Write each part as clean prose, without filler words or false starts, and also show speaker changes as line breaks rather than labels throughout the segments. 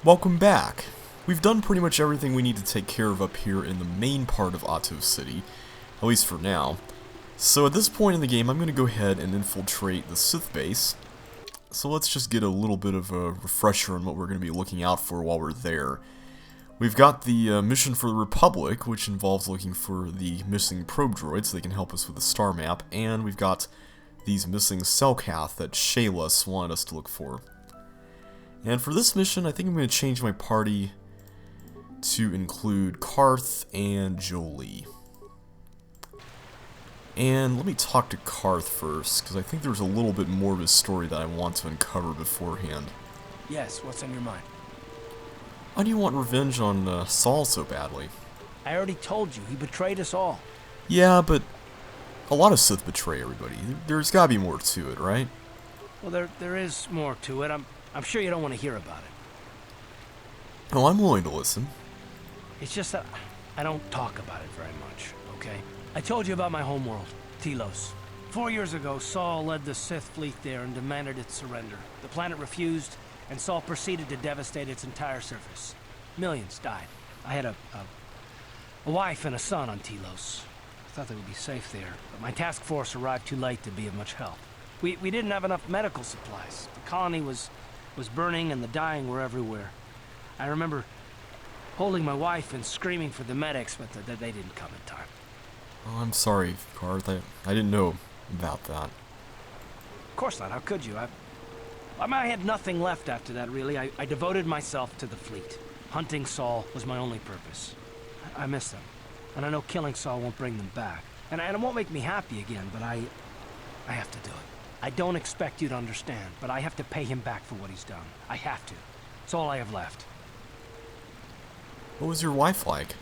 Welcome back. We've done pretty much everything we need to take care of up here in the main part of Otto City, at least for now. So at this point in the game, I'm going to go ahead and infiltrate the Sith base. So let's just get a little bit of a refresher on what we're going to be looking out for while we're there. We've got the mission for the Republic, which involves looking for the missing probe droids so they can help us with the star map, and we've got these missing Selkath that Shayla wanted us to look for. And for this mission, I think I'm going to change my party to include Carth and Jolie. And let me talk to Carth first, because I think there's a little bit more of his story that I want to uncover beforehand.
Yes, what's on your mind?
Why do you want revenge on Saul so badly?
I already told you, he betrayed us all.
Yeah, but a lot of Sith betray everybody. There's gotta be more to it, right?
Well, there is more to it. I'm sure you don't want to hear about it.
Oh, I'm willing to listen.
It's just that I don't talk about it very much, okay? I told you about my homeworld, Telos. 4 years ago, Saul led the Sith fleet there and demanded its surrender. The planet refused, and Saul proceeded to devastate its entire surface. Millions died. I had a wife and a son on Telos. I thought they would be safe there, but my task force arrived too late to be of much help. We didn't have enough medical supplies. The colony was burning and the dying were everywhere. I remember holding my wife and screaming for the medics, but they didn't come in time.
Oh, I'm sorry, Carth. I didn't know about that.
Of course not. How could you? I had nothing left after that, really. I devoted myself to the fleet. Hunting Saul was my only purpose. I miss them. And I know killing Saul won't bring them back. And it won't make me happy again, but I have to do it. I don't expect you to understand, but I have to pay him back for what he's done. I have to. It's all I have left.
What was your wife like?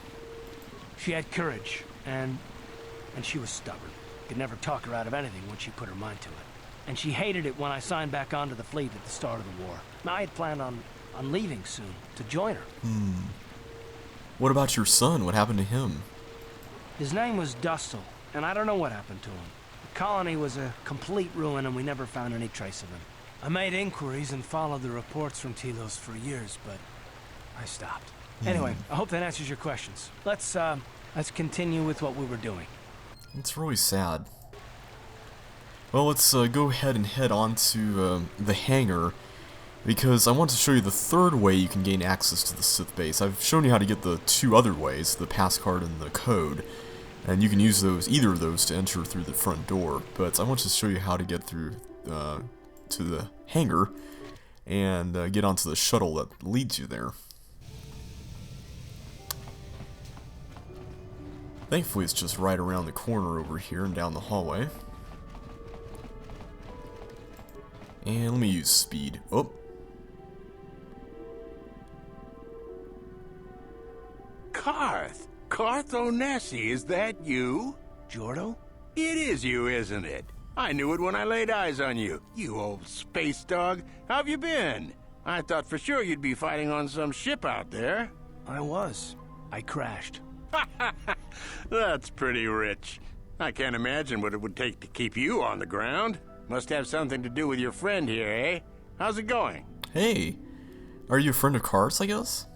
She had courage, and she was stubborn. Could never talk her out of anything once she put her mind to it. And she hated it when I signed back onto the fleet at the start of the war. I had planned on leaving soon, to join her.
What about your son? What happened to him?
His name was Dustle, and I don't know what happened to him. The colony was a complete ruin, and we never found any trace of him. I made inquiries and followed the reports from Telos for years, but I stopped. Anyway, I hope that answers your questions. Let's continue with what we were doing.
It's really sad. Well, let's go ahead and head on to the hangar, because I want to show you the third way you can gain access to the Sith base. I've shown you how to get the two other ways, the pass card and the code, and you can use either of those to enter through the front door, but I want to show you how to get through to the hangar and get onto the shuttle that leads you there. Thankfully, it's just right around the corner over here and down the hallway. And let me use speed. Oh.
Carth Onesi, is that you?
Jordo?
It is you, isn't it? I knew it when I laid eyes on you. You old space dog. How have you been? I thought for sure you'd be fighting on some ship out there.
I was. I crashed.
That's pretty rich. I can't imagine what it would take to keep you on the ground. Must have something to do with your friend here, eh? How's it going?
Hey, are you a friend of Carth's, I guess?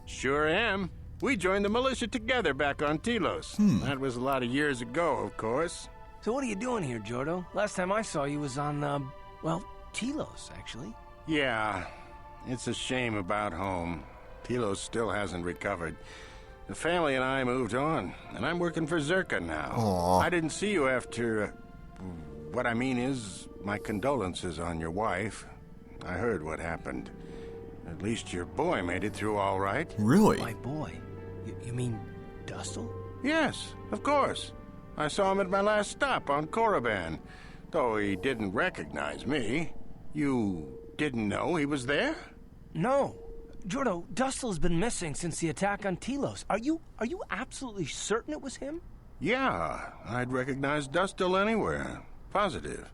Sure am. We joined the militia together back on Telos. That was a lot of years ago, of course.
So what are you doing here, Jordo? Last time I saw you was on, Telos, actually.
Yeah, it's a shame about home. Telos still hasn't recovered. The family and I moved on, and I'm working for Zerka now.
Aww.
I didn't see you after... what I mean is, my condolences on your wife. I heard what happened. At least your boy made it through all right.
Really?
My boy? You mean Dustle?
Yes, of course. I saw him at my last stop on Korriban, though he didn't recognize me. You didn't know he was there?
No. Jordo, Dustle's been missing since the attack on Telos. Are you absolutely certain it was him?
Yeah, I'd recognize Dustle anywhere. Positive.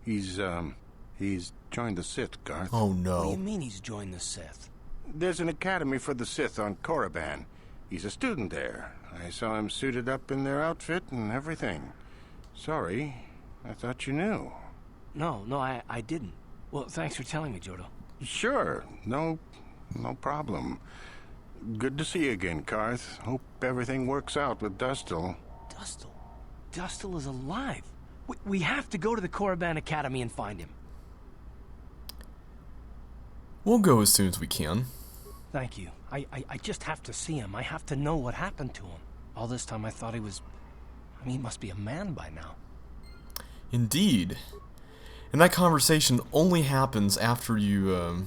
He's joined the Sith, Garth.
Oh
What do
no.
you mean he's joined the Sith?
There's an academy for the Sith on Korriban. He's a student there. I saw him suited up in their outfit and everything. Sorry, I thought you knew.
No, I didn't. Well, thanks for telling me, Jordo.
Sure, no No problem. Good to see you again, Carth. Hope everything works out with Dustil.
Dustil? Dustil is alive. We have to go to the Korriban Academy and find him.
We'll go as soon as we can.
Thank you. I just have to see him. I have to know what happened to him. All this time I thought he was... I mean, he must be a man by now.
Indeed. And that conversation only happens after you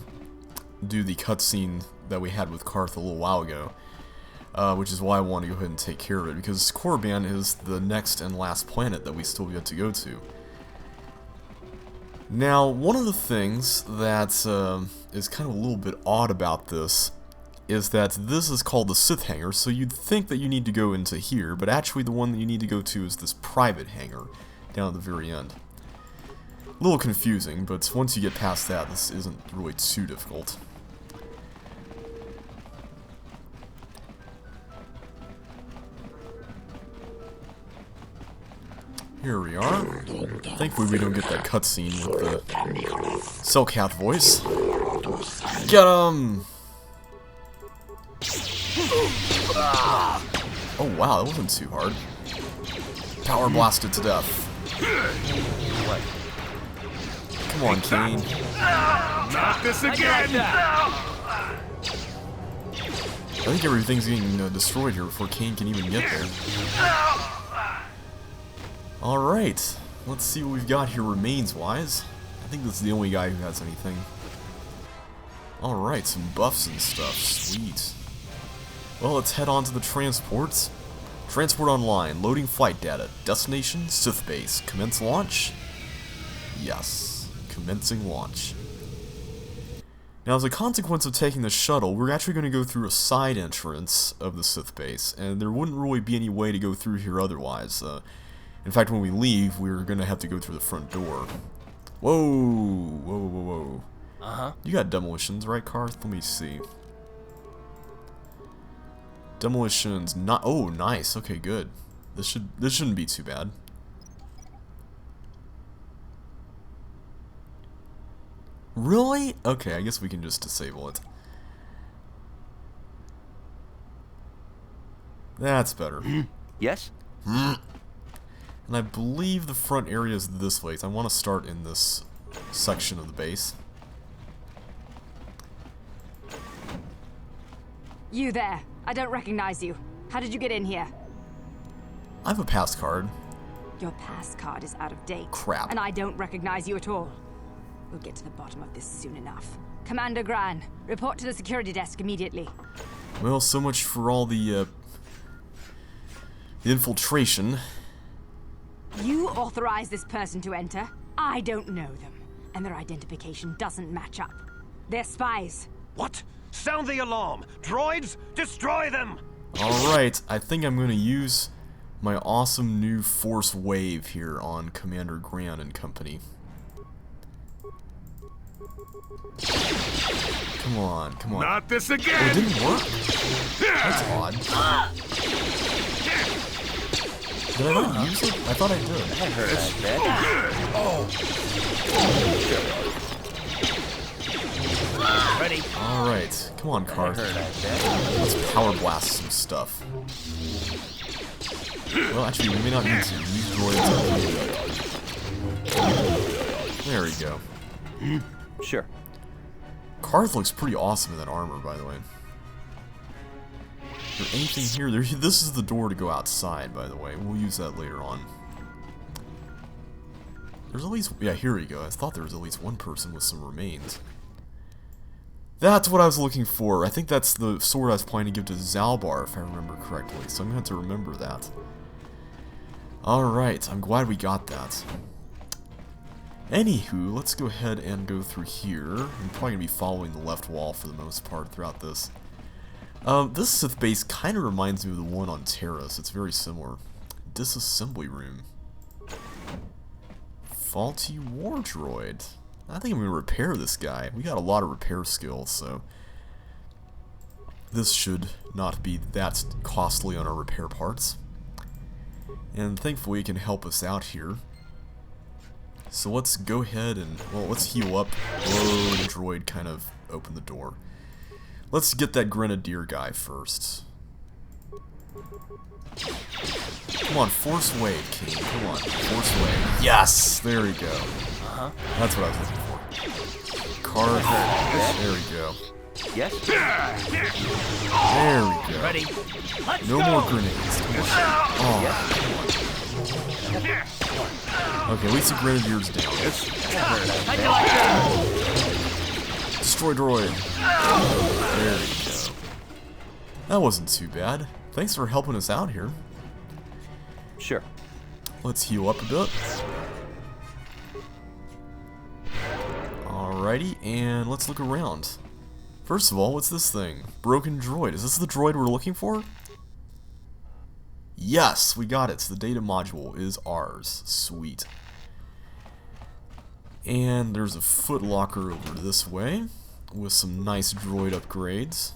do the cutscene that we had with Carth a little while ago. Which is why I want to go ahead and take care of it, because Korriban is the next and last planet that we still get to go to. Now, one of the things that is kind of a little bit odd about this is that this is called the Sith hangar, so you'd think that you need to go into here, but actually the one that you need to go to is this private hangar down at the very end. A little confusing, but once you get past that, this isn't really too difficult. Here we are. Thankfully we don't get that cutscene with the Selkath voice. Get him! Oh wow, that wasn't too hard. Power blasted to death. Come on, Kane.
Not this again!
I think everything's getting destroyed here before Kane can even get there. Alright, let's see what we've got here remains-wise. I think this is the only guy who has anything. Alright, some buffs and stuff. Sweet. Well, let's head on to the transports. Transport online. Loading flight data. Destination, Sith base. Commence launch? Yes. Commencing launch. Now, as a consequence of taking the shuttle, we're actually going to go through a side entrance of the Sith base, and there wouldn't really be any way to go through here otherwise. In fact, when we leave, we're going to have to go through the front door. Whoa! Whoa, whoa, whoa.
Uh-huh.
You got demolitions, right, Carth? Let me see. Demolitions, not... Oh, nice. Okay, good. This shouldn't be too bad. Really? Okay, I guess we can just disable it. That's better.
Yes?
And I believe the front area is this way. So I want to start in this section of the base.
You there. I don't recognize you. How did you get in here?
I have a pass card.
Your pass card is out of date.
Crap.
And I don't recognize you at all. We'll get to the bottom of this soon enough. Commander Gran, report to the security desk immediately.
Well, so much for all the infiltration.
You authorized this person to enter. I don't know them. And their identification doesn't match up. They're spies.
What? Sound the alarm! Droids, destroy them!
Alright, I think I'm going to use my awesome new Force Wave here on Commander Gran and company. Come on, come on.
Not this
Oh, it
again!
didn't work? That's odd. Did I not use it? I thought I did.
I heard that.
Ready?
Alright, come on, Carth. Let's power blast some stuff. Well, actually, we may not need to. Use droids. There we go.
Sure.
Carth looks pretty awesome in that armor, by the way. Is there anything here? This is the door to go outside, by the way. We'll use that later on. There's at least... Yeah, here we go. I thought there was at least one person with some remains. That's what I was looking for. I think that's the sword I was planning to give to Zalbar, if I remember correctly. So I'm going to have to remember that. Alright, I'm glad we got that. Anywho, let's go ahead and go through here. I'm probably going to be following the left wall for the most part throughout this. This Sith base kind of reminds me of the one on Terrace. It's very similar. Disassembly room. Faulty war droid. I think I'm going to repair this guy. We got a lot of repair skills, so this should not be that costly on our repair parts. And thankfully it can help us out here. So let's go ahead and, well, let's heal up. Whoa, the droid kind of opened the door. Let's get that Grenadier guy first. Come on, force wave, King. Come on, force wave. Yes! There we go. That's what I was looking for. Card. There we go.
Yes?
There we go.
Ready? Let's
No
go!
more grenades. Come on. Oh. Okay, at least the Grenadier's down.
How'd you like that?
Destroy droid. There we go. That wasn't too bad. Thanks for helping us out here.
Sure.
Let's heal up a bit. Alrighty, and let's look around. First of all, what's this thing? Broken droid. Is this the droid we're looking for? Yes, we got it. The data module is ours. Sweet. And there's a foot locker over this way with some nice droid upgrades.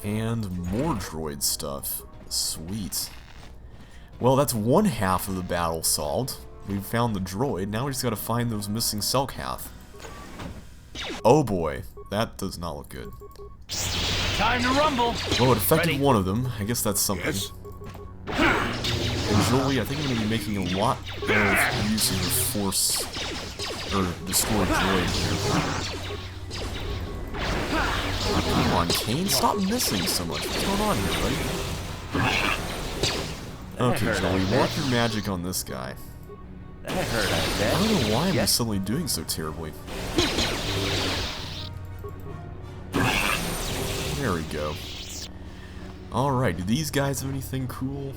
And more droid stuff. Sweet. Well, that's one half of the battle solved. We've found the droid. Now we just gotta find those missing Selkath. Oh boy, that does not look good.
Time to rumble.
Well, it affected
Ready?
one of them. I guess that's something.
Yes?
And Jolie, I think I'm gonna be making a lot of using the force or destroy droid here. Come on, Kane, stop missing so much. What's going on here, buddy? Okay, Jolie, work your magic on this guy.
That hurt, I
I
bet.
don't know why I'm
Yes?
suddenly doing so terribly. There we go. Alright, do these guys have anything cool?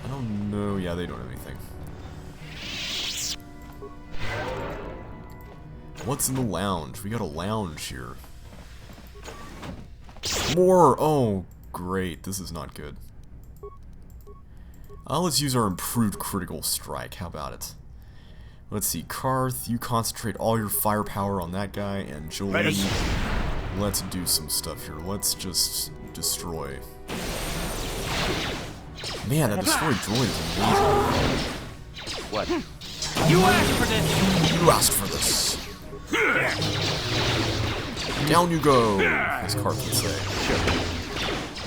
I don't know. Yeah, they don't have anything. What's in the lounge? We got a lounge here. More! Oh, great. This is not good. Let's use our improved critical strike. How about it? Let's see. Karth, you concentrate all your firepower on that guy, and Jolie,
Ready.
let's do some stuff here. Let's just destroy. Man, that destroyed droid is amazing.
What?
You asked for this.
You asked for this. Down you go, as Karth would say.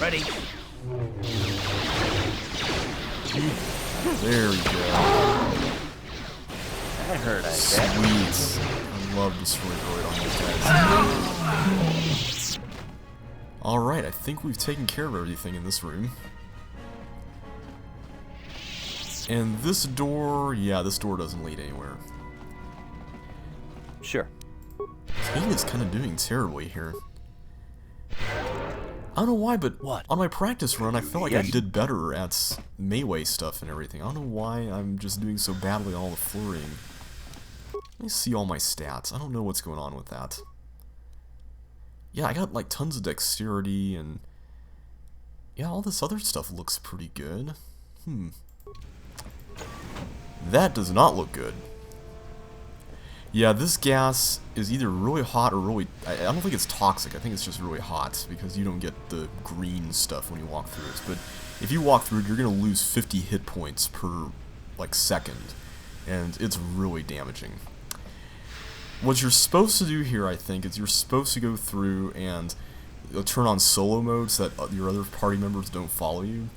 Ready?
There we go.
That hurt, I bet.
Sweet. I love destroy droid on these guys. Alright, I think we've taken care of everything in this room. And this door, yeah, this door doesn't lead anywhere.
Sure.
Kane is kind of doing terribly here. I don't know why, but
What?
on my practice run, I felt like I
Yes.
did better at melee stuff and everything. I don't know why I'm just doing so badly on all the flurrying. Let me see all my stats. I don't know what's going on with that. Yeah, I got like tons of dexterity and... yeah, all this other stuff looks pretty good. That does not look good. Yeah, this gas is either really hot or really... I don't think it's toxic. I think it's just really hot because you don't get the green stuff when you walk through it. But if you walk through it, you're going to lose 50 hit points per, like, second. And it's really damaging. What you're supposed to do here, I think, is you're supposed to go through and turn on solo mode so that your other party members don't follow you.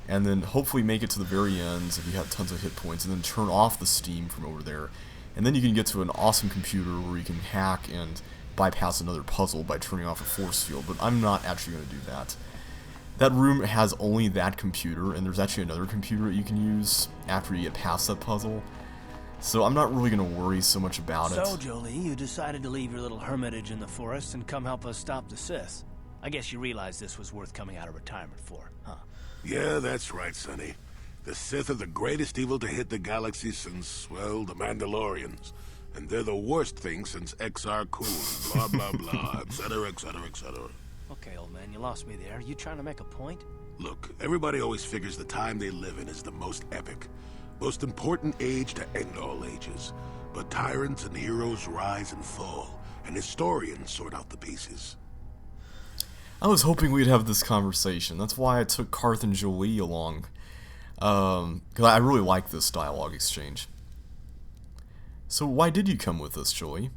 And then hopefully make it to the very end if you have tons of hit points. And then turn off the steam from over there. And then you can get to an awesome computer where you can hack and bypass another puzzle by turning off a force field, but I'm not actually going to do that. That room has only that computer, and there's actually another computer that you can use after you get past that puzzle. So I'm not really going to worry so much about
So,
it.
Jolie, you decided to leave your little hermitage in the forest and come help us stop the Sith. I guess you realized this was worth coming out of retirement for, huh?
Yeah, that's right, Sonny. The Sith are the greatest evil to hit the galaxy since, well, the Mandalorians. And they're the worst thing since XR Cool, blah, blah, blah, etc., etc., etc.
Okay, old man, you lost me there. You trying to make a point?
Look, everybody always figures the time they live in is the most epic, most important age to end all ages. But tyrants and heroes rise and fall, and historians sort out the pieces.
I was hoping we'd have this conversation. That's why I took Karth and Jolie along. Because I really like this dialogue exchange. So why did you come with us, Jolie?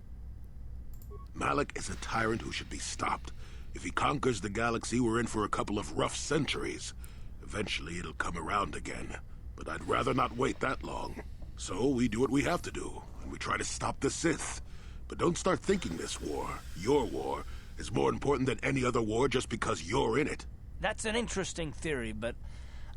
Malik is a tyrant who should be stopped. If he conquers the galaxy, we're in for a couple of rough centuries. Eventually, it'll come around again. But I'd rather not wait that long. So we do what we have to do, and we try to stop the Sith. But don't start thinking this war, your war, is more important than any other war just because you're in it.
That's an interesting theory, but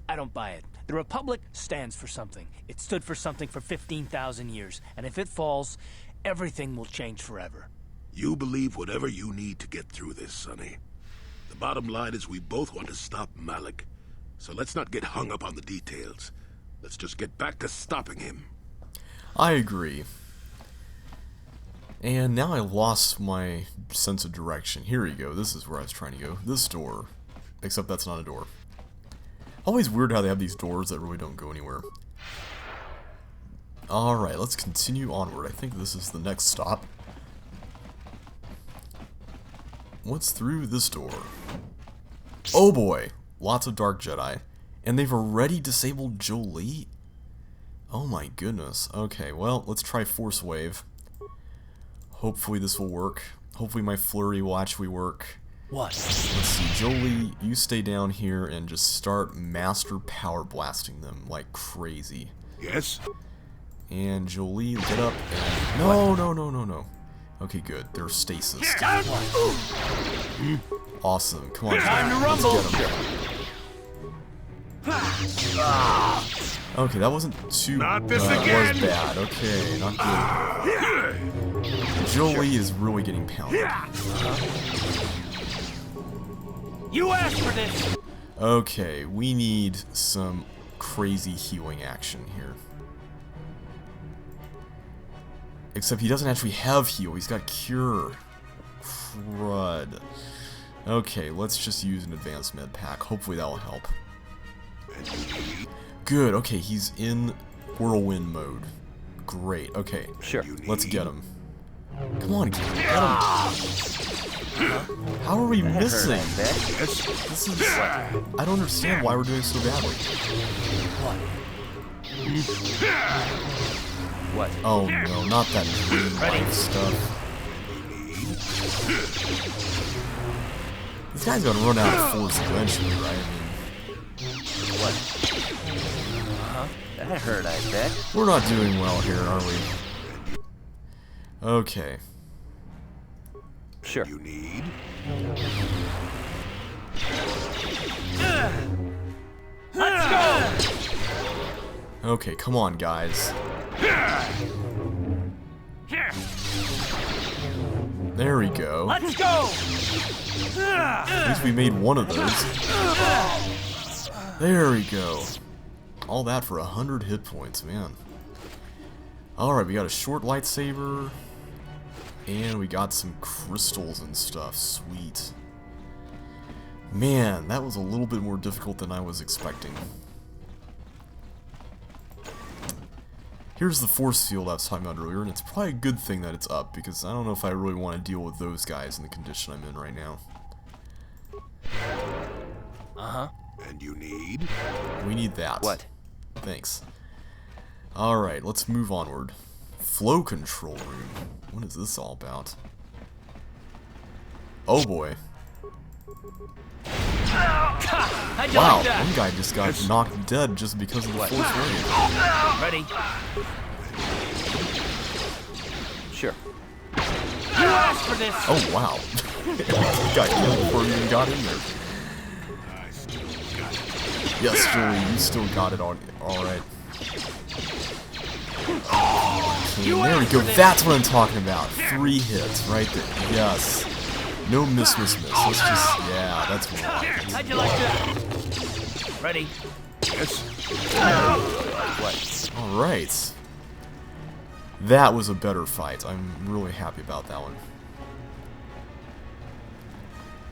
I don't buy it. The Republic stands for something. It stood for something for 15,000 years, and if it falls, everything will change forever.
You believe whatever you need to get through this, Sonny. The bottom line is we both want to stop Malik. So let's not get hung up on the details. Let's just get back to stopping him.
I agree. And now I lost my sense of direction. Here we go. This is where I was trying to go. This door. Except that's not a door. Always weird how they have these doors that really don't go anywhere. Alright, let's continue onward. I think this is the next stop. What's through this door? Oh boy! Lots of Dark Jedi. And they've already disabled Jolie? Oh my goodness. Okay, well, let's try Force Wave. Hopefully this will work. Hopefully my flurry will actually work.
What?
Let's see, Jolie, you stay down here and just start master power blasting them like crazy.
Yes?
And Jolie, get up and... No. Okay, good. They're stasis. Awesome. Come on,
Time to
let's
rumble.
get them. Okay, that wasn't too...
Not this
That
again.
was bad. Okay, not good. Jolie is really getting pounded.
You asked for this!
Okay, we need some crazy healing action here. Except he doesn't actually have heal, he's got cure. Crud. Okay, let's just use an advanced med pack. Hopefully that will help. Good, okay, he's in whirlwind mode. Great, okay.
Sure.
Let's get him. Come on, get him. How are we missing? This is... I don't understand why we're doing so badly.
What?
Oh no, not that green light stuff. This guy's gonna run out of force eventually, right?
What? That hurt, I bet.
We're not doing well here, are we? Okay.
Sure.
You need?
Let's go!
Okay, come on, guys. There we go.
Let's go!
At least we made one of those. There we go. All that for 100 hit points, man. Alright, we got a short lightsaber. And we got some crystals and stuff. Sweet. Man, that was a little bit more difficult than I was expecting. Here's the force field I was talking about earlier, and it's probably a good thing that it's up, because I don't know if I really want to deal with those guys in the condition I'm in right now.
Uh-huh.
And you need?
We need that.
What?
Thanks. Alright, let's move onward. Flow control room. What is this all about? Oh boy.
How'd you
Wow,
like that?
one guy just got knocked dead just because of the force wave.
Ready?
Sure.
You asked for this!
Oh wow. Got killed before you even got in there. Yes, Julie, you still got it on. Alright. Okay, there we go. That's what I'm talking about. 3 hits right there. Yes. No miss. Let's just, yeah, that's more like it.
How'd you like that? Ready?
Yes?
What?
Alright. That was a better fight. I'm really happy about that one.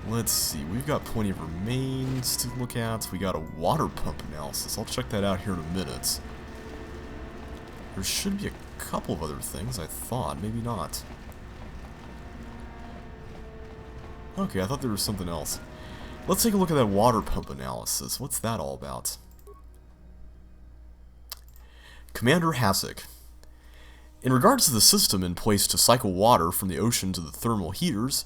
Let's see, we've got plenty of remains to look at. We got a water pump analysis. I'll check that out here in a minute. There should be a couple of other things, I thought. Maybe not. Okay, I thought there was something else. Let's take a look at that water pump analysis. What's that all about? Commander Hasek. In regards to the system in place to cycle water from the ocean to the thermal heaters,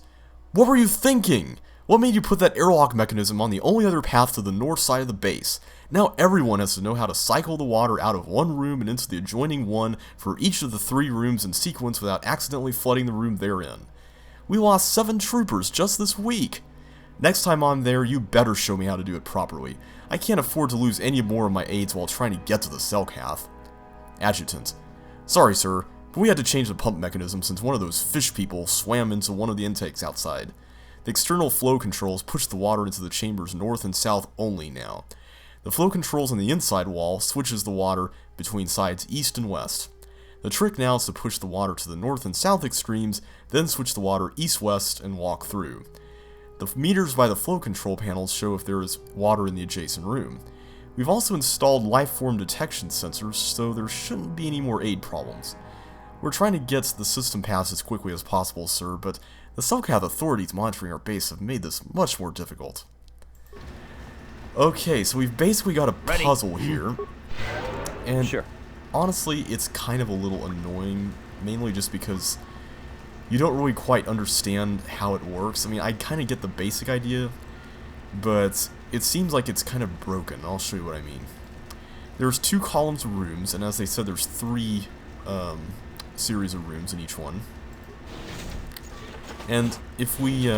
what were you thinking? What made you put that airlock mechanism on the only other path to the north side of the base? Now everyone has to know how to cycle the water out of one room and into the adjoining one for each of the 3 rooms in sequence without accidentally flooding the room they're in. We lost 7 troopers just this week. Next time I'm there, you better show me how to do it properly. I can't afford to lose any more of my aides while trying to get to the Selkath. Adjutant. Sorry, sir, but we had to change the pump mechanism since one of those fish people swam into one of the intakes outside. The external flow controls push the water into the chambers north and south only now. The flow controls on the inside wall switches the water between sides east and west. The trick now is to push the water to the north and south extremes, then switch the water east-west and walk through. The meters by the flow control panels show if there is water in the adjacent room. We've also installed lifeform detection sensors, so there shouldn't be any more aid problems. We're trying to get the system passed as quickly as possible, sir, but the Selkath authorities monitoring our base have made this much more difficult. Okay, so we've basically got a puzzle here, and
Sure.
honestly, it's kind of a little annoying, mainly just because you don't really quite understand how it works. I mean, I kind of get the basic idea, but it seems like it's kind of broken. I'll show you what I mean. There's 2 columns of rooms, and as they said, there's 3 series of rooms in each one. And if we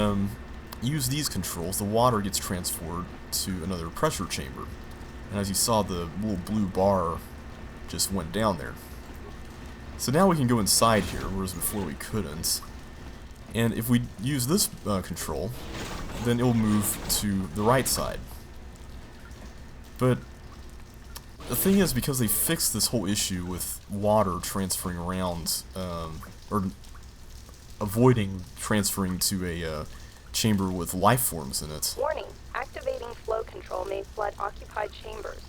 use these controls, the water gets transferred to another pressure chamber. And as you saw, the little blue bar just went down there. So now we can go inside here, whereas before we couldn't. And if we use this control, then it will move to the right side. But the thing is, because they fixed this whole issue with water transferring around, or avoiding transferring to a chamber with life forms in it.
Warning, activating flow control may flood occupied chambers.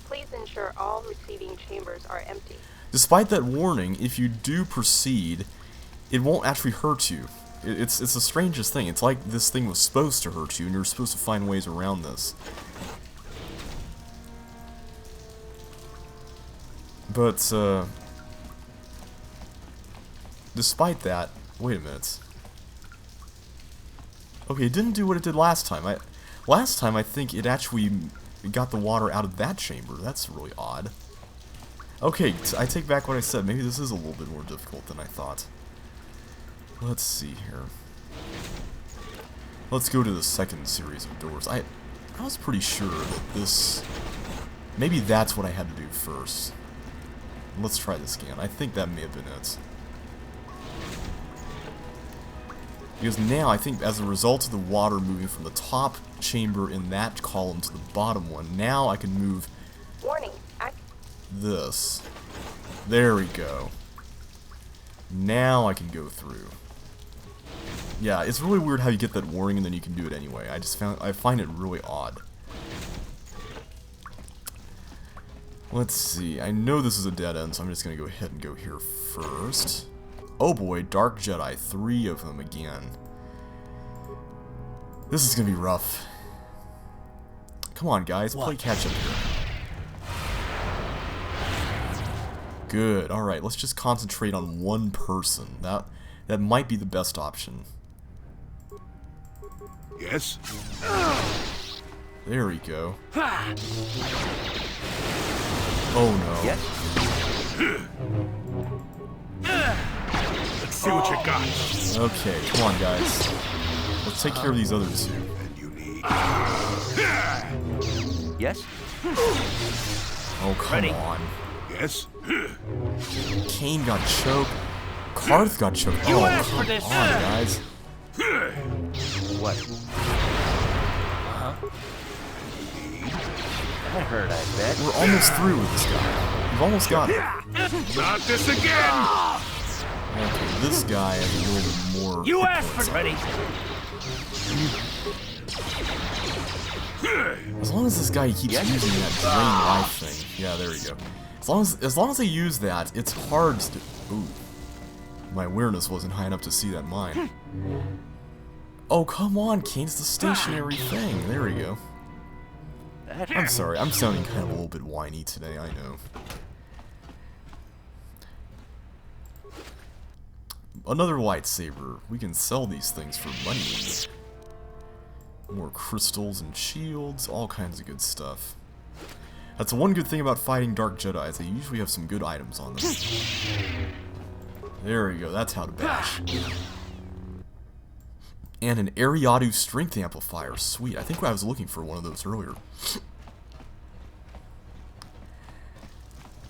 Please ensure all receiving chambers are empty.
Despite that warning, if you do proceed, it won't actually hurt you. It's the strangest thing. It's like this thing was supposed to hurt you, and you're supposed to find ways around this. But, despite that, wait a minute. Okay, it didn't do what it did last time. Last time, I think it actually got the water out of that chamber. That's really odd. Okay, I take back what I said. Maybe this is a little bit more difficult than I thought. Let's see here. Let's go to the second series of doors. I was pretty sure that this... Maybe that's what I had to do first. Let's try this again. I think that may have been it. Because now, I think as a result of the water moving from the top chamber in that column to the bottom one, now I can move
Warning,
this. There we go. Now I can go through. Yeah, it's really weird how you get that warning and then you can do it anyway. I find it really odd. Let's see. I know this is a dead end, so I'm just gonna go ahead and go here first. Oh boy, Dark Jedi, 3 of them again. This is gonna be rough. Come on, guys, play catch up here. Good. All right, let's just concentrate on one person. That might be the best option.
Yes?
There we go. Oh no.
Yes?
Let's see what you got.
Okay, come on, guys. Let's take care of these other 2.
And you need...
Yes?
Oh, come on.
Yes?
Kane got choked. Karth got choked. Oh, come on, guys.
What? That hurt, I bet.
We're almost through with this guy. We've almost got it.
Not this again!
Okay, this guy has a little bit more.
You
hit
asked
points
for
on
ready.
him. As long as this guy keeps using that drain life thing. Yeah, there we go. As long as they use that, it's hard to... Ooh. My awareness wasn't high enough to see that mine. Oh, come on, Kane. It's the stationary thing. There we go. I'm sorry. I'm sounding kind of a little bit whiny today, I know. another lightsaber. We can sell these things for money. More crystals and shields, all kinds of good stuff. That's the one good thing about fighting Dark Jedi, is they usually have some good items on them. There we go, that's how to bash. And an Ariadu strength amplifier, sweet. I think I was looking for one of those earlier.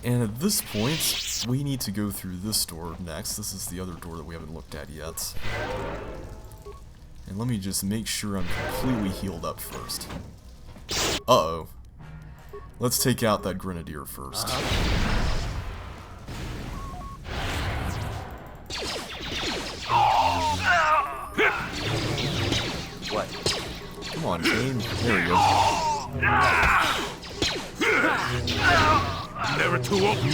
And at this point, we need to go through this door next. This is the other door that we haven't looked at yet. And let me just make sure I'm completely healed up first. Uh-oh. Let's take out that Grenadier first.
What?
Come on, Kane. There we go.
Never too open.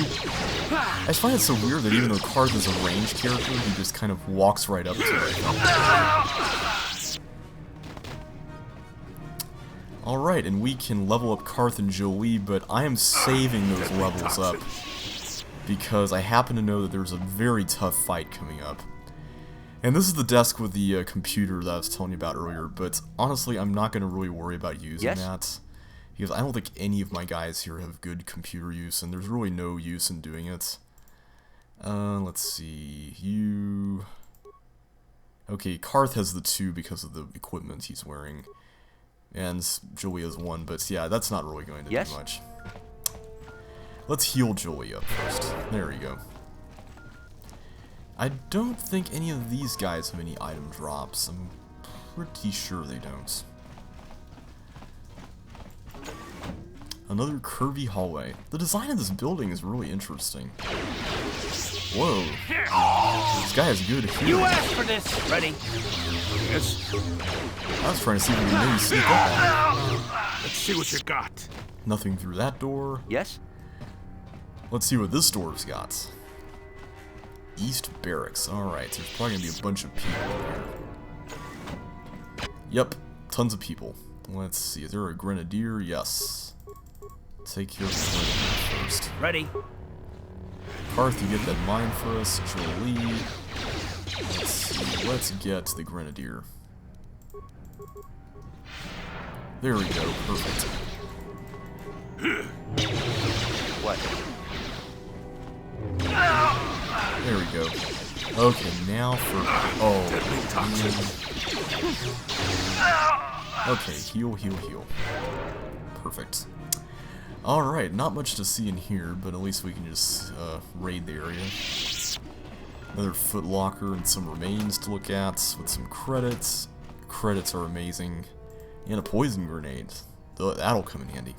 I find it so weird that even though Karth is a ranged character, he just kind of walks right up to it. Alright, and we can level up Karth and Jolie, but I am saving those levels up because I happen to know that there's a very tough fight coming up. And this is the desk with the computer that I was telling you about earlier, but honestly, I'm not going to really worry about using that. Because I don't think any of my guys here have good computer use, and there's really no use in doing it. Let's see, you... Okay, Karth has the 2 because of the equipment he's wearing. And Jolie has 1, but yeah, that's not really going to do much. Let's heal Jolie up first. There we go. I don't think any of these guys have any item drops. I'm pretty sure they don't. Another curvy hallway. The design of this building is really interesting. Whoa. This guy has good hearing.
You asked for this! Ready?
Yes.
I was trying to see if we could maybe sneak up on him.
Let's see what you got.
Nothing through that door.
Yes?
Let's see what this door's got. East Barracks. Alright, there's probably gonna be a bunch of people in here. Yep, tons of people. Let's see, is there a Grenadier? Yes. Take care of the Grenadier first.
Ready?
Karth, you get that mine for us. Jolie. Let's see, let's get the Grenadier. There we go, perfect.
What?
There we go. Okay, now for... Oh, man. Okay, heal, heal, heal. Perfect. Alright, not much to see in here, but at least we can just raid the area. Another footlocker and some remains to look at with some credits. Credits are amazing. And a poison grenade. That'll come in handy.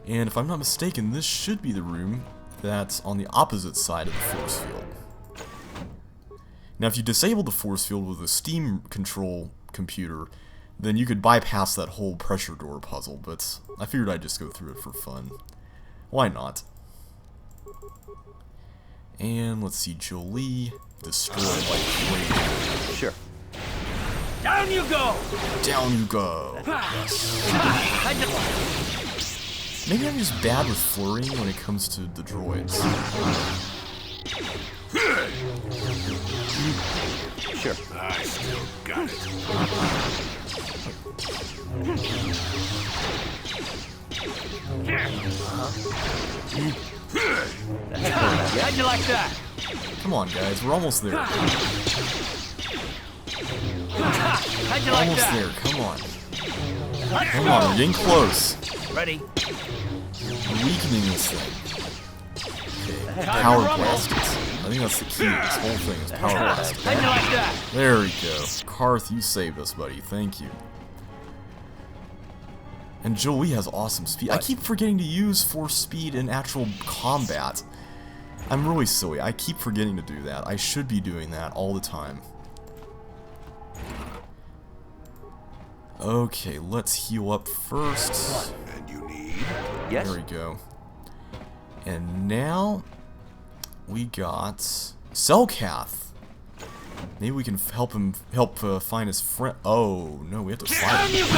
And if I'm not mistaken, this should be the room that's on the opposite side of the force field. Now, if you disable the force field with a Steam control computer, then you could bypass that whole pressure door puzzle, but I figured I'd just go through it for fun. Why not? And let's see, Jolie, destroy like crazy.
Sure.
Down you go!
Down you go! Maybe I'm just bad with flurrying when it comes to the droids.
Sure.
I still got it.
How'd you like that?
Come on, guys, we're almost there.
How'd you like
Almost
that?
there, come on. Come on, we're getting close.
Ready?
We're weakening this thing. Okay, power blast it. I think that's the key to this whole thing, is power blast.
How'd you like that?
There we go. Karth, you saved us, buddy. Thank you. And Jolie has awesome speed. I keep forgetting to use force speed in actual combat. I'm really silly. I keep forgetting to do that. I should be doing that all the time. Okay, let's heal up first.
And you need?
Yes?
There we go. And now we got Selkath. Maybe we can help him find his friend. Oh no, we have to fight
Down you
him.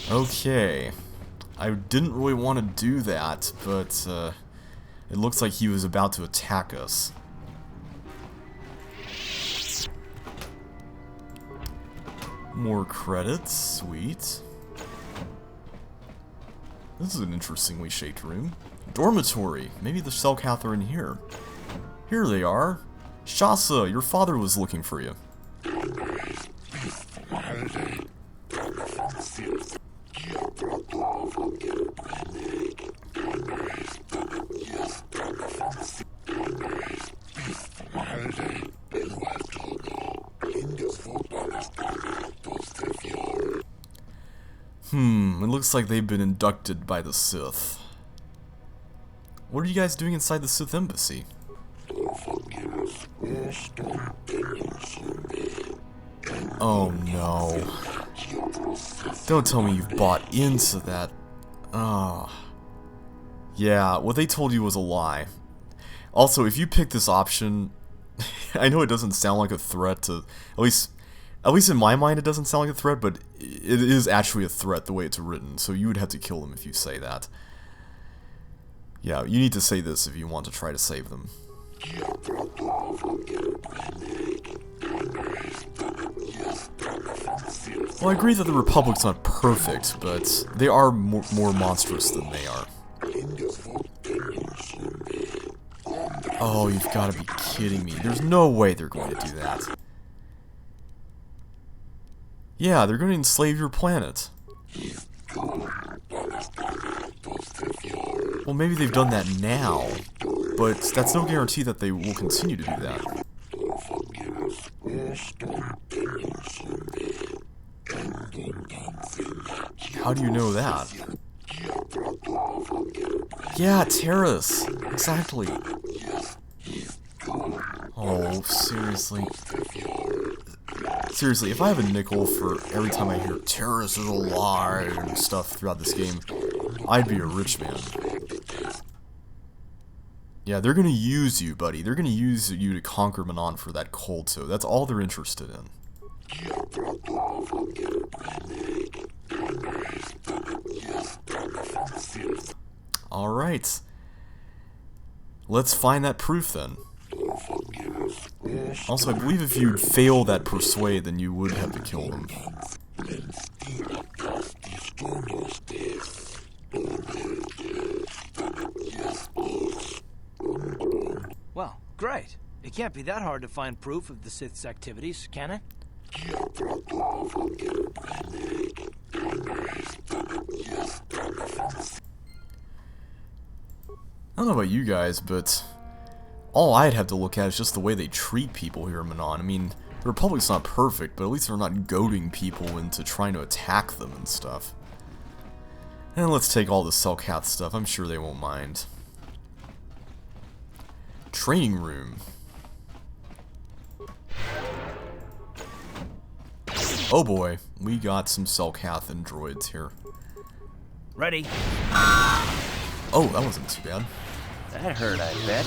go!
Okay. I didn't really want to do that, but it looks like he was about to attack us. More credits, sweet. This is an interestingly shaped room. Dormitory. Maybe the Selkath are in here. Here they are. Shasa, your father was looking for you. It looks like they've been inducted by the Sith. What are you guys doing inside the Sith embassy? Oh no. Don't tell me you've bought into that. Yeah, what they told you was a lie. Also, if you pick this option, I know it doesn't sound like a threat to, at least in my mind it doesn't sound like a threat, but it is actually a threat the way it's written, so you would have to kill them if you say that. Yeah, you need to say this if you want to try to save them. Well, I agree that the Republic's not perfect, but they are more monstrous than they are. Oh, you've got to be kidding me. There's no way they're going to do that. Yeah, they're going to enslave your planet. Well, maybe they've done that now, but that's no guarantee that they will continue to do that. How do you know that? Yeah, terrorists. Exactly. Oh, seriously. Seriously, if I have a nickel for every time I hear terrorists is a lie and stuff throughout this game, I'd be a rich man. Yeah, they're gonna use you, buddy. They're gonna use you to conquer Manaan for that cult, so that's all they're interested in. Alright. Let's find that proof then. Also, I believe if you fail that persuade, then you would have to kill them.
Well, great. It can't be that hard to find proof of the Sith's activities, can it?
I don't know about you guys, but all I'd have to look at is just the way they treat people here in Manaan. I mean, the Republic's not perfect, but at least they're not goading people into trying to attack them and stuff. And let's take all the Selkath stuff. I'm sure they won't mind. Training room. Oh boy, we got some Selkath and droids here.
Ready.
Oh, that wasn't too bad.
That hurt, I bet.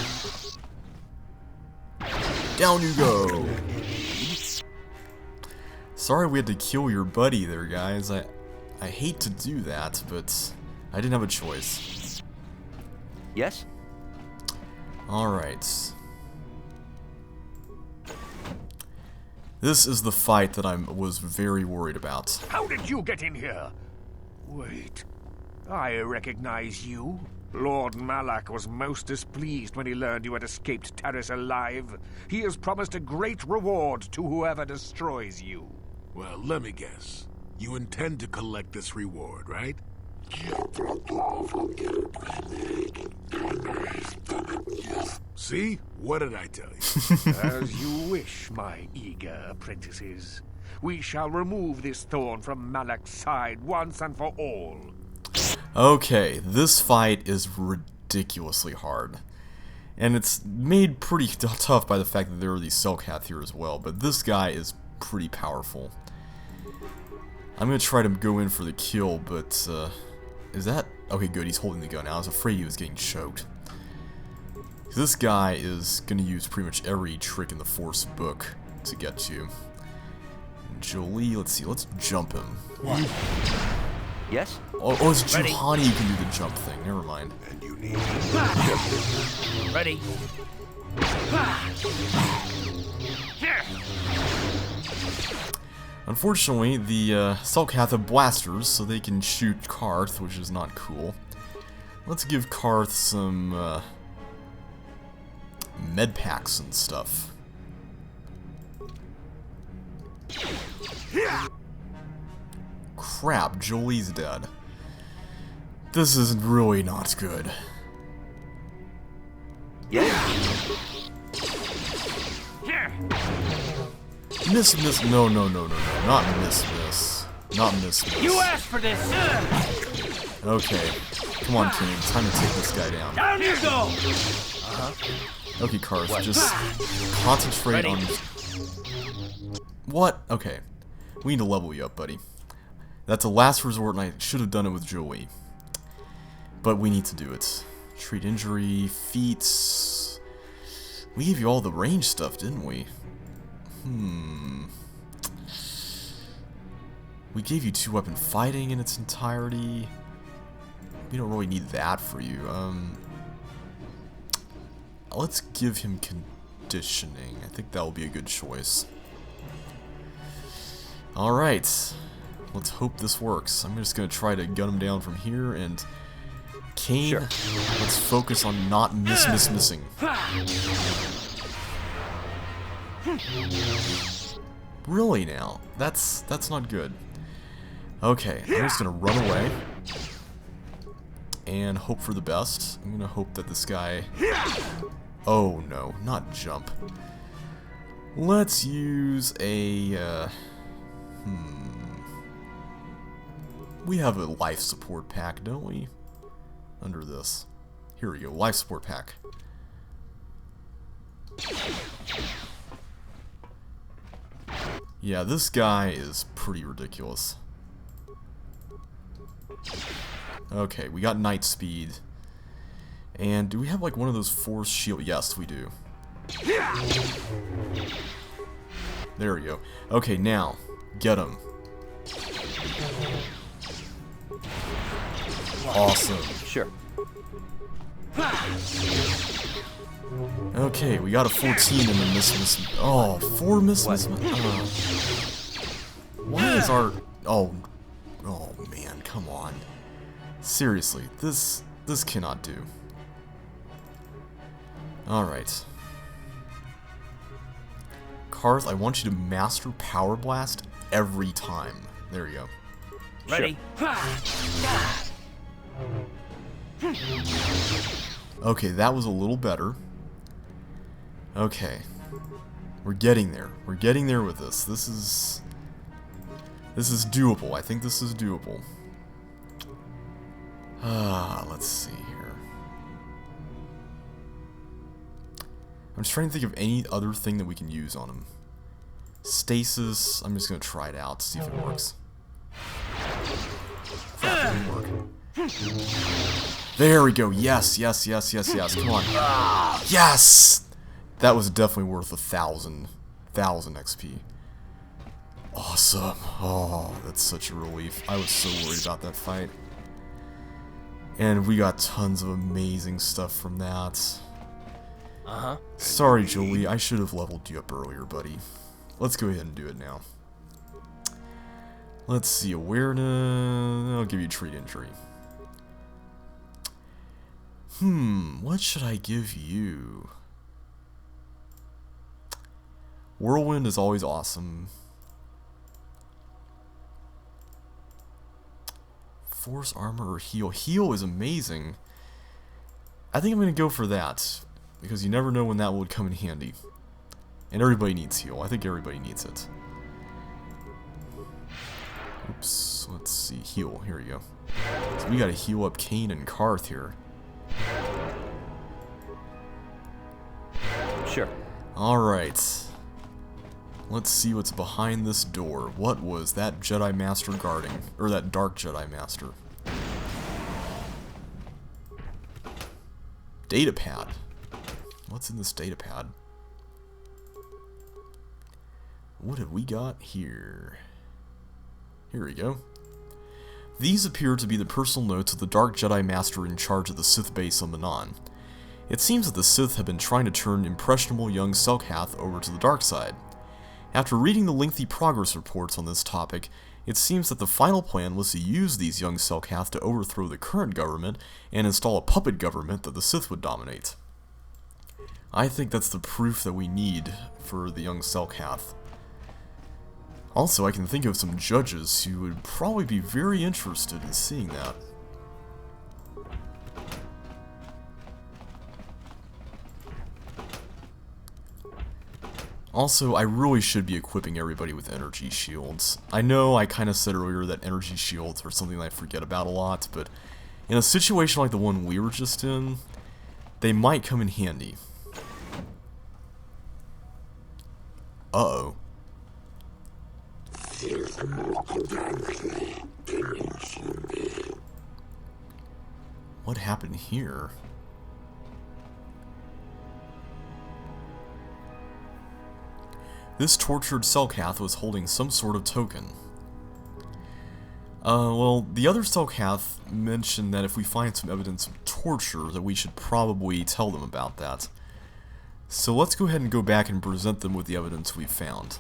Down you go! Sorry we had to kill your buddy there, guys. I hate to do that, but I didn't have a choice.
Yes?
Alright. This is the fight that I was very worried about.
How did you get in here? Wait. I recognize you. Lord Malak was most displeased when he learned you had escaped Terrace alive. He has promised a great reward to whoever destroys you.
Well, let me guess. You intend to collect this reward, right? See? What did I tell you?
As you wish, my eager apprentices. We shall remove this thorn from Malak's side once and for all.
Okay, this fight is ridiculously hard. And it's made pretty tough by the fact that there are these Selkath here as well, but this guy is pretty powerful. I'm gonna try to go in for the kill, but, is that... Okay, good, he's holding the gun now. I was afraid he was getting choked. This guy is gonna use pretty much every trick in the Force book to get you. And Jolie, let's see, let's jump him.
Yes?
Oh, it's Juhani who can do the jump thing. Never mind.
And you need...
Ready?
Unfortunately, the Selkath have blasters, so they can shoot Karth, which is not cool. Let's give Karth some med packs and stuff. Crap, Jolie's dead. This is really not good.
Yes?
Miss, no, not miss. Not miss.
You asked for this!
Okay. Come on, Kane, time to take this guy down.
Down you go!
Okay, Karth, just concentrate on... What? Okay. We need to level you up, buddy. That's a last resort, and I should have done it with Joey. But we need to do it. Treat injury, feats... We gave you all the range stuff, didn't we? We gave you 2-weapon fighting in its entirety. We don't really need that for you. Let's give him conditioning. I think that will be a good choice. Alright. Let's hope this works. I'm just going to try to gun him down from here, and... Kane,
Sure.
Let's focus on not missing. Really now? That's not good. Okay, I'm just gonna run away and hope for the best. I'm gonna hope that this guy... Oh no, not jump. Let's use a... We have a life support pack, don't we? Under this. Here we go, life support pack. Yeah, this guy is pretty ridiculous. Okay, we got night speed. And do we have like one of those force shield? Yes, we do. There we go. Okay, now, get him. Awesome.
Sure.
Okay, we got a 14 in the miss. Oh, 4 miss. Why is our... Oh man, come on. Seriously, this cannot do. Alright. Karth, I want you to master Power Blast every time. There you go.
Ready?
Okay, that was a little better. Okay. We're getting there. We're getting there with this. This is doable. I think this is doable. Let's see here. I'm just trying to think of any other thing that we can use on him. Stasis. I'm just going to try it out to see if it works. Crap, it didn't work. There we go. Yes. Come on. Yes! That was definitely worth 1,000 XP. Awesome. Oh, that's such a relief. I was so worried about that fight. And we got tons of amazing stuff from that. Sorry, Jolie. I should have leveled you up earlier, buddy. Let's go ahead and do it now. Let's see. Awareness. I'll give you treat injury. What should I give you? Whirlwind is always awesome. Force armor or heal? Heal is amazing. I think I'm going to go for that, because you never know when that would come in handy. And everybody needs heal. I think everybody needs it. Oops, let's see. Heal. Here we go. So we got to heal up Kane and Karth here.
Sure.
Alright. Let's see what's behind this door. What was that Jedi Master guarding? Or that Dark Jedi Master? Data pad. What's in this data pad? What have we got here? Here we go. These appear to be the personal notes of the Dark Jedi Master in charge of the Sith base on Manaan. It seems that the Sith have been trying to turn impressionable young Selkath over to the dark side. After reading the lengthy progress reports on this topic, it seems that the final plan was to use these young Selkath to overthrow the current government and install a puppet government that the Sith would dominate. I think that's the proof that we need for the young Selkath. Also, I can think of some judges who would probably be very interested in seeing that. Also, I really should be equipping everybody with energy shields. I know I kind of said earlier that energy shields are something that I forget about a lot, but in a situation like the one we were just in, they might come in handy. Uh-oh. What happened here? This tortured Selkath was holding some sort of token. Well, the other Selkath mentioned that if we find some evidence of torture, that we should probably tell them about that. So let's go ahead and go back and present them with the evidence we found.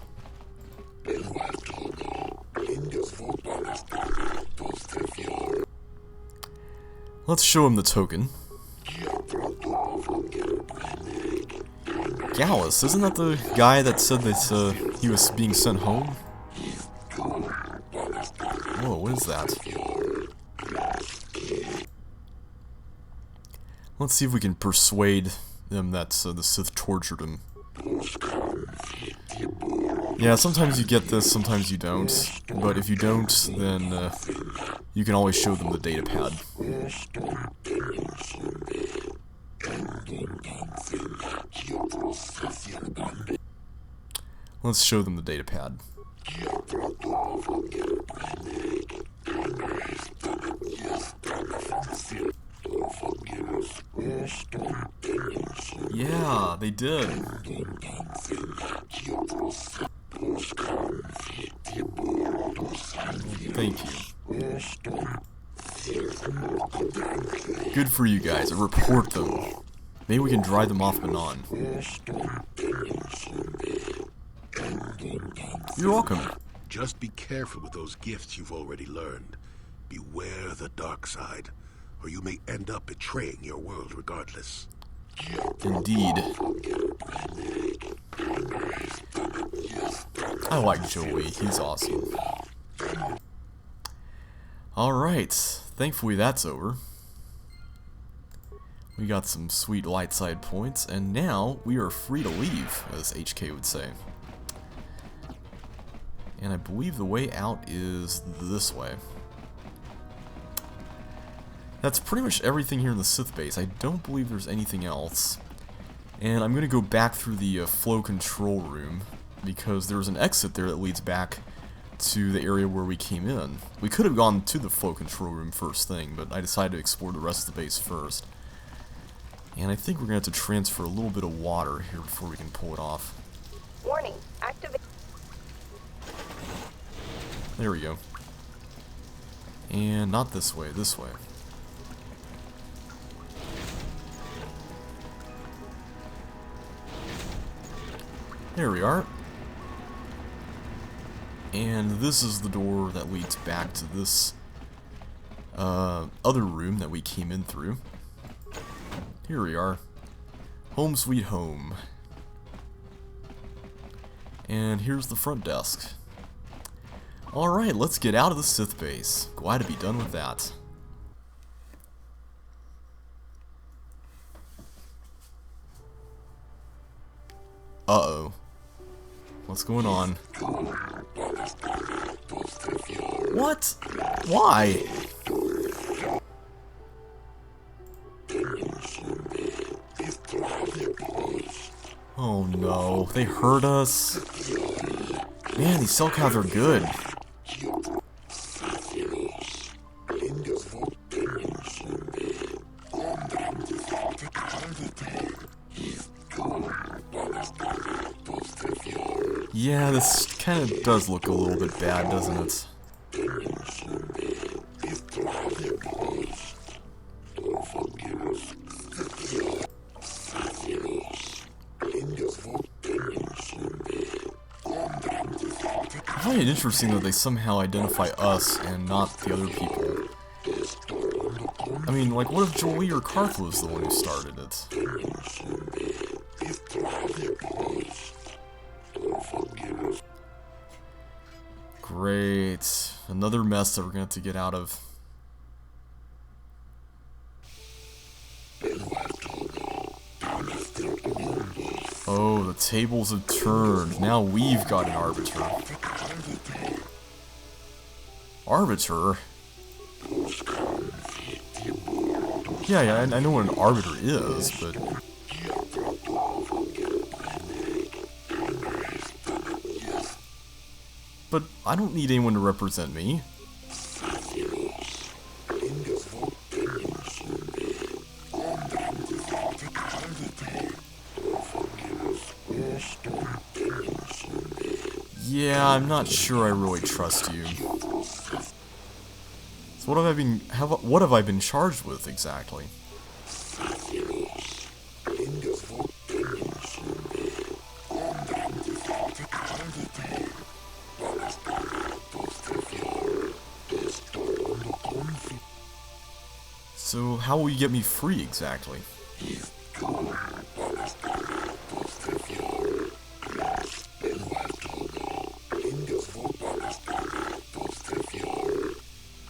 Let's show him the token. Gallus, isn't that the guy that said that he was being sent home? Whoa, what is that? Let's see if we can persuade them that the Sith tortured him. Yeah, sometimes you get this, sometimes you don't. But if you don't, then you can always show them the data pad. Let's show them the data pad. Yeah, they did. Thank you. Good for you guys. Report them. Maybe we can drive them off Manaan. You're welcome.
Just be careful with those gifts you've already learned. Beware the dark side, or you may end up betraying your world regardless.
Indeed. I like Joey, he's awesome. Alright, thankfully that's over. We got some sweet light side points, and now we are free to leave, as HK would say. And I believe the way out is this way. That's pretty much everything here in the Sith base. I don't believe there's anything else. And I'm going to go back through the flow control room, because there's an exit there that leads back to the area where we came in. We could have gone to the flow control room first thing, but I decided to explore the rest of the base first. And I think we're going to have to transfer a little bit of water here before we can pull it off.
Warning, activate.
There we go. And not this way, this way. There we are. And this is the door that leads back to this other room that we came in through. Here we are. Home sweet home. And here's the front desk. Alright, let's get out of the Sith base. Glad to be done with that. Uh-oh. What's going on? What? Why? Oh no, they hurt us. Man, these Selkath are good. Yeah, this kind of does look a little bit bad, doesn't it? find it interesting that they somehow identify us and not the other people. I mean, like, what if Jolie or Karth was the one who started it? Great. Another mess that we're gonna have to get out of. Oh, the tables have turned. Now we've got an arbiter. Arbiter? Yeah, I know what an arbiter is, but... But I don't need anyone to represent me. Yeah, I'm not sure I really trust you. So what have I been charged with exactly? So how will you get me free exactly?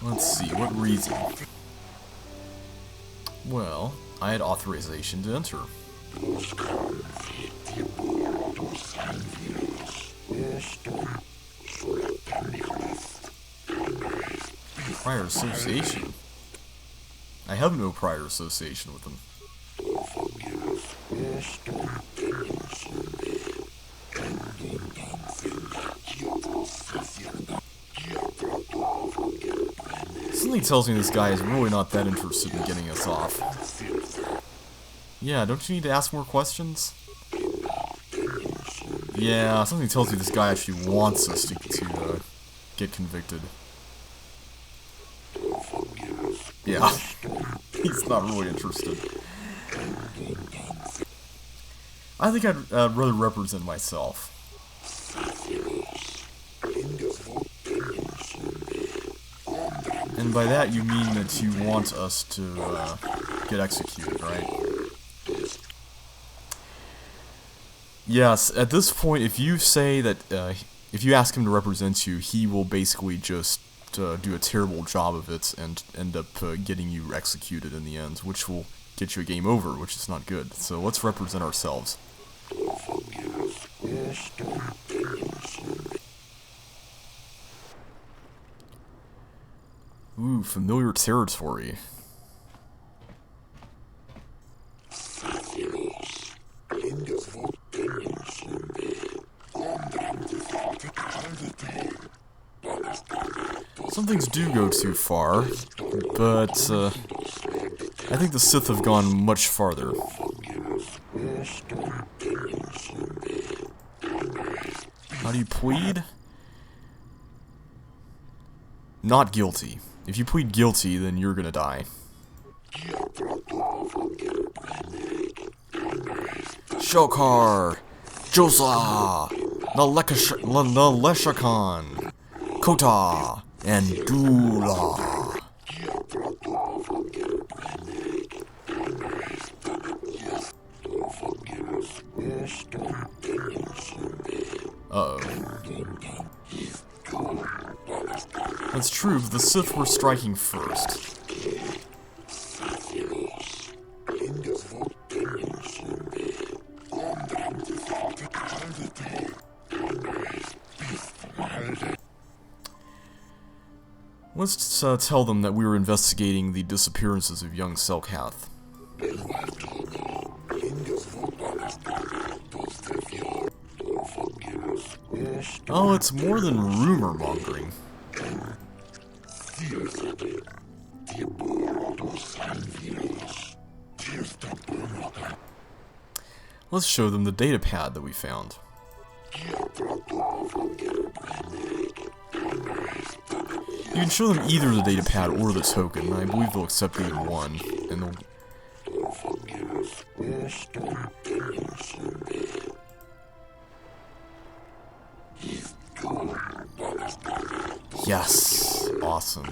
Let's see, what reason? Well, I had authorization to enter. Prior association? I have no prior association with them. Something tells me this guy is really not that interested in getting us off. Yeah, don't you need to ask more questions? Yeah, something tells me this guy actually wants us to get convicted. Yeah, he's not really interested. I think I'd rather represent myself. And by that you mean that you want us to get executed, right? Yes, at this point, if you say that, if you ask him to represent you, he will basically just do a terrible job of it and end up getting you executed in the end, which will get you a game over, which is not good. So let's represent ourselves. Ooh, familiar territory. Some things do go too far, but I think the Sith have gone much farther. How do you plead? Not guilty. If you plead guilty, then you're gonna die. Shokar! Josa! Naleshakan! Kota! And Dula! Uh-oh. That's true, but the Sith were striking first. Let's tell them that we were investigating the disappearances of young Selkath. Oh, it's more than rumor mongering. Let's show them the data pad that we found. You can show them either the data pad or the token. I believe they'll accept either one, and they'll... Yes! Awesome.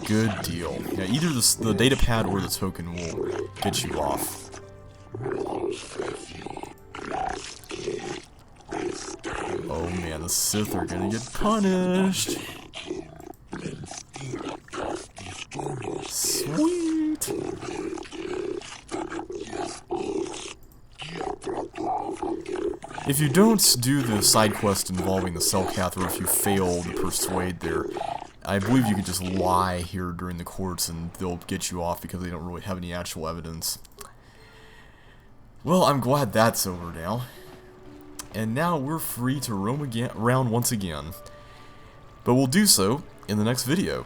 Good deal. Yeah, either the data pad or the token will get you off. Oh man, the Sith are gonna get punished! Sweet! If you don't do the side quest involving the Selkath, or if you fail to persuade there, I believe you could just lie here during the courts and they'll get you off because they don't really have any actual evidence. Well, I'm glad that's over now. And now we're free to roam around once again. But we'll do so in the next video.